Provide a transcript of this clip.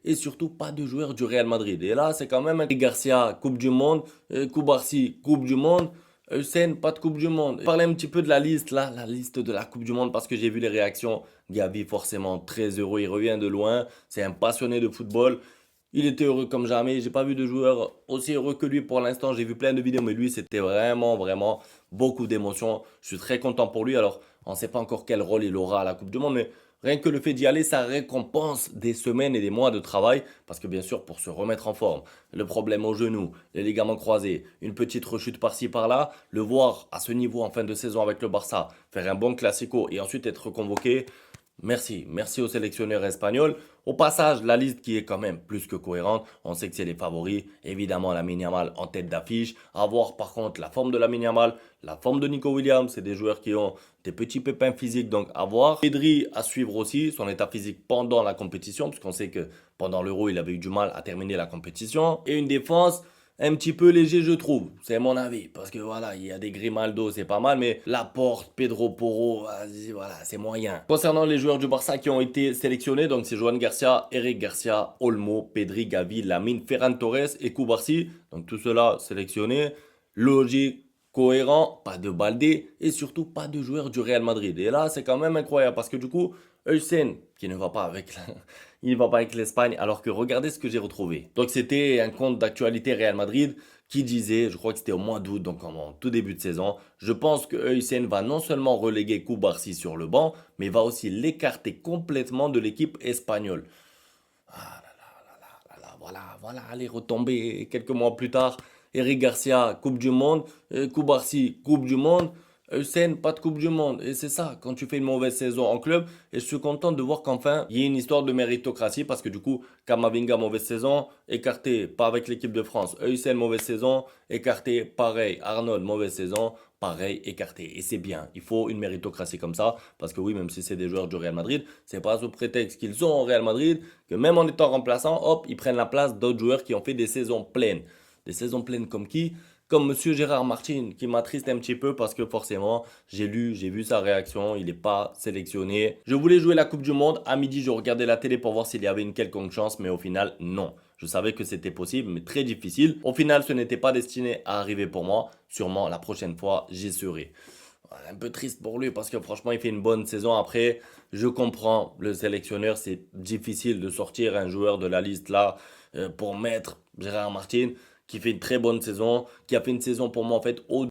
et surtout pas de joueurs du Real Madrid. Et là, c'est quand même un Garcia, Coupe du Monde, Koubarsi, Coupe du Monde. Hussein, pas de Coupe du Monde. Parler un petit peu de la liste, là, la liste de la Coupe du Monde, parce que j'ai vu les réactions. Gavi, forcément, très heureux, il revient de loin. C'est un passionné de football. Il était heureux comme jamais. J'ai pas vu de joueur aussi heureux que lui pour l'instant. J'ai vu plein de vidéos, mais lui, c'était vraiment, vraiment beaucoup d'émotions. Je suis très content pour lui. Alors, on ne sait pas encore quel rôle il aura à la Coupe du Monde, mais rien que le fait d'y aller, ça récompense des semaines et des mois de travail. Parce que bien sûr, pour se remettre en forme, le problème au genou, les ligaments croisés, une petite rechute par-ci par-là, le voir à ce niveau en fin de saison avec le Barça, faire un bon classico et ensuite être convoqué. Merci, merci au sélectionneur espagnol. Au passage, la liste qui est quand même plus que cohérente. On sait que c'est les favoris. Évidemment, la Yamal en tête d'affiche. À voir par contre la forme de la Yamal, la forme de Nico Williams. C'est des joueurs qui ont des petits pépins physiques, donc à voir. Pedri à suivre aussi son état physique pendant la compétition, puisqu'on sait que pendant l'Euro, il avait eu du mal à terminer la compétition. Et une défense un petit peu léger, je trouve. C'est mon avis. Parce que voilà, il y a des Grimaldo, c'est pas mal. Mais Laporte, Pedro Porro, vas-y, voilà, c'est moyen. Concernant les joueurs du Barça qui ont été sélectionnés, donc c'est Joan Garcia, Eric Garcia, Olmo, Pedri, Gavi, Lamine, Ferran Torres et Koubarsi. Donc tout cela sélectionné. Logique, cohérent, pas de Baldé et surtout pas de joueurs du Real Madrid. Et là, c'est quand même incroyable parce que du coup, Hussein, qui ne va pas avec il va pas avec l'Espagne, alors que regardez ce que j'ai retrouvé. Donc c'était un compte d'actualité Real Madrid qui disait, je crois que c'était au mois d'août, donc en tout début de saison, je pense que Hussein va non seulement reléguer Koubarsi sur le banc, mais va aussi l'écarter complètement de l'équipe espagnole. Ah là là là là là là, voilà, voilà, allez retomber quelques mois plus tard. Eric Garcia, Coupe du Monde. Koubarsi, Coupe du Monde. Hussein, pas de Coupe du Monde. Et c'est ça, quand tu fais une mauvaise saison en club. Et je suis content de voir qu'enfin, il y a une histoire de méritocratie. Parce que du coup, Kamavinga, mauvaise saison, écarté, pas avec l'équipe de France. Hussein, mauvaise saison, écarté, pareil. Arnold, mauvaise saison, pareil, écarté. Et c'est bien. Il faut une méritocratie comme ça. Parce que oui, même si c'est des joueurs du Real Madrid, c'est pas sous prétexte qu'ils sont au Real Madrid que même en étant remplaçant, hop, ils prennent la place d'autres joueurs qui ont fait des saisons pleines. Des saisons pleines comme qui? Comme Monsieur Gérard Martin, qui m'attriste un petit peu parce que forcément, j'ai vu sa réaction, il n'est pas sélectionné. Je voulais jouer la Coupe du Monde. À midi, je regardais la télé pour voir s'il y avait une quelconque chance, mais au final, non. Je savais que c'était possible, mais très difficile. Au final, ce n'était pas destiné à arriver pour moi. Sûrement, la prochaine fois, j'y serai. Un peu triste pour lui parce que franchement, il fait une bonne saison. Après, je comprends le sélectionneur, c'est difficile de sortir un joueur de la liste là pour mettre Gérard Martin qui fait une très bonne saison, qui a fait une saison pour moi en fait au